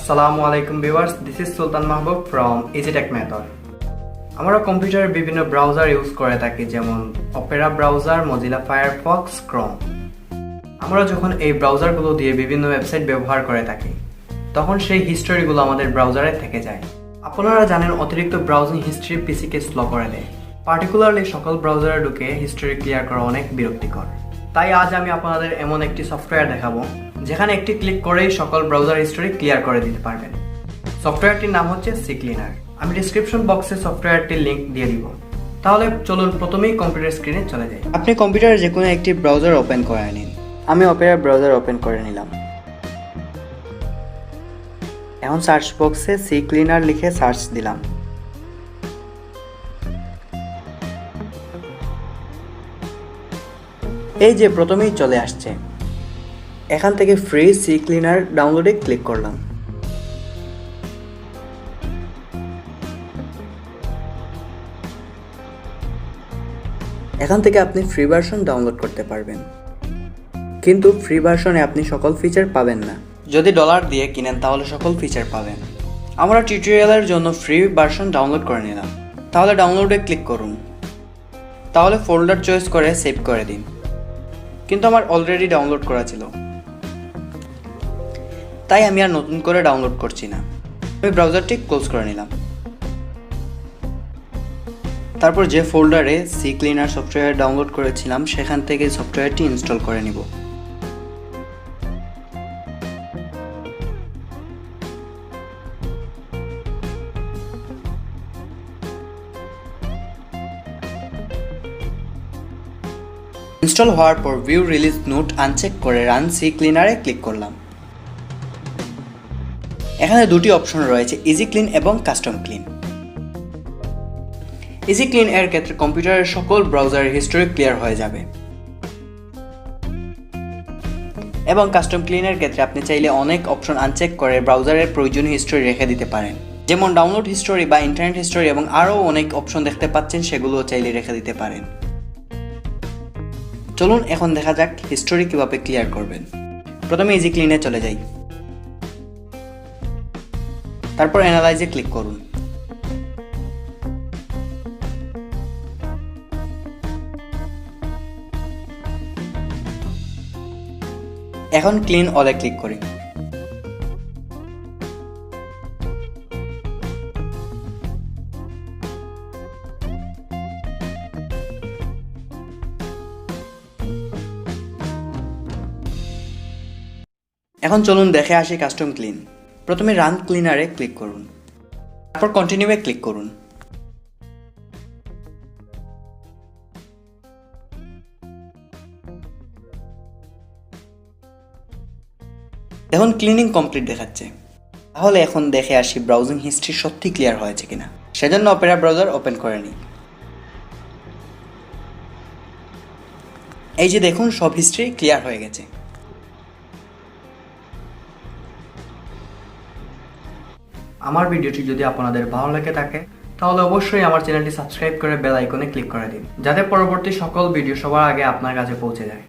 Assalamualaikum viewers, this is Sultan Mahbub from EasyTech Method. আমরা কম্পিউটারে বিভিন্ন ব্রাউজার ইউজ করে থাকি, যেমন Opera browser, Mozilla Firefox, Chrome. আমরা যখন এই ব্রাউজারগুলো দিয়ে বিভিন্ন ওয়েবসাইট ব্যবহার করে থাকি, তখন সেই হিস্টোরিগুলো আমাদের ব্রাউজারে থেকে যায়। আপনারা জানেন, অতিরিক্ত ব্রাউজিং হিস্ট্রি পিসিকে স্লো করে দেয়। পার্টিকুলারলি সকল ব্রাউজারে ঢুকে হিস্টোরি ক্লিয়ার করা অনেক বিরক্তিকর। তাই আজ আমি আপনাদের এমন একটি সফটওয়্যার দেখাবো যেখানে একটি ক্লিক করেই সকল ব্রাউজার হিস্টোরি ক্লিয়ার করে দিতে পারবেন। সফটওয়্যারটির নাম হচ্ছে ccleaner। আমি ডেসক্রিপশন বক্সে সফটওয়্যারটির লিংক দিয়ে দিব। তাহলে চলুন প্রথমেই কম্পিউটার স্ক্রিনে চলে যাই। আপনি কম্পিউটারে যে কোনো একটি ব্রাউজার ওপেন করে নিন। আমি অপেরা ব্রাউজার ওপেন করে নিলাম। এখন সার্চ বক্সে ccleaner লিখে সার্চ দিলাম। এই যে প্রথমেই চলে আসছে। এখান থেকে ফ্রি ccleaner ডাউনলোডে ক্লিক করলাম। এখান থেকে আপনি ফ্রি ভার্সন ডাউনলোড করতে পারবেন, কিন্তু ফ্রি ভার্সনে আপনি সকল ফিচার পাবেন না। যদি ডলার দিয়ে কিনেন তাহলে সকল ফিচার পাবেন। আমরা টিউটোরিয়ালের জন্য ফ্রি ভার্সন ডাউনলোড করে নিলাম। তাহলে ডাউনলোডে ক্লিক করুন। তাহলে ফোল্ডার চয়েস করে সেভ করে দিন। কিন্তু আমার অলরেডি ডাউনলোড করা ছিল, তাই আমি আর নতুন করে ডাউনলোড করছি না। আমি ব্রাউজারটি ক্লোজ করে নিলাম। তারপর যে ফোল্ডারে ccleaner সফটওয়্যার ডাউনলোড করেছিলাম সেখান থেকে সফটওয়্যারটি ইনস্টল করে নিব। ইনস্টল হওয়ার পর ভিউ রিলিজ নোট আনচেক করে রান ccleaner-এ ক্লিক করলাম। এখানে দুটি অপশন রয়েছে, ইজি ক্লিন এবং কাস্টম ক্লিন। ইজি ক্লিন এর ক্ষেত্রে কম্পিউটারের সকল ব্রাউজারের হিস্টোরি ক্লিয়ার হয়ে যাবে, এবং কাস্টম ক্লিনের ক্ষেত্রে আপনি চাইলে অনেক অপশন আনচেক করে ব্রাউজারের প্রয়োজনীয় হিস্টোরি রেখে দিতে পারেন, যেমন ডাউনলোড হিস্টোরি বা ইন্টারনেট হিস্টোরি, এবং আরও অনেক অপশন দেখতে পাচ্ছেন, সেগুলোও চাইলে রেখে দিতে পারেন। চলুন এখন দেখা যাক হিস্টোরি কিভাবে ক্লিয়ার করবেন। প্রথমে ইজি ক্লিনে চলে যাই, তারপর অ্যানালাইজে ক্লিক করুন। এখন ক্লিন অলে ক্লিক করি। এখন চলুন দেখে আসি কাস্টম ক্লিন। প্রথমে রান ক্লিনারে ক্লিক করুন, তারপর কন্টিনিউয়ে ক্লিক করুন। এখন ক্লিনিং কমপ্লিট দেখাচ্ছে। তাহলে এখন দেখে আসি ব্রাউজিং হিস্ট্রি সত্যি ক্লিয়ার হয়েছে কিনা। সেজন্য অপেরা ব্রাউজার ওপেন করে নিই। এই যে দেখুন, সব হিস্ট্রি ক্লিয়ার হয়ে গেছে। আমার ভিডিওটি যদি আপনাদের ভালো লেগে থাকে তাহলে অবশ্যই আমার চ্যানেলটি সাবস্ক্রাইব করে বেল আইকনে ক্লিক করে দিন, যাতে পরবর্তী সকল ভিডিও সবার আগে আপনার কাছে পৌঁছে যায়।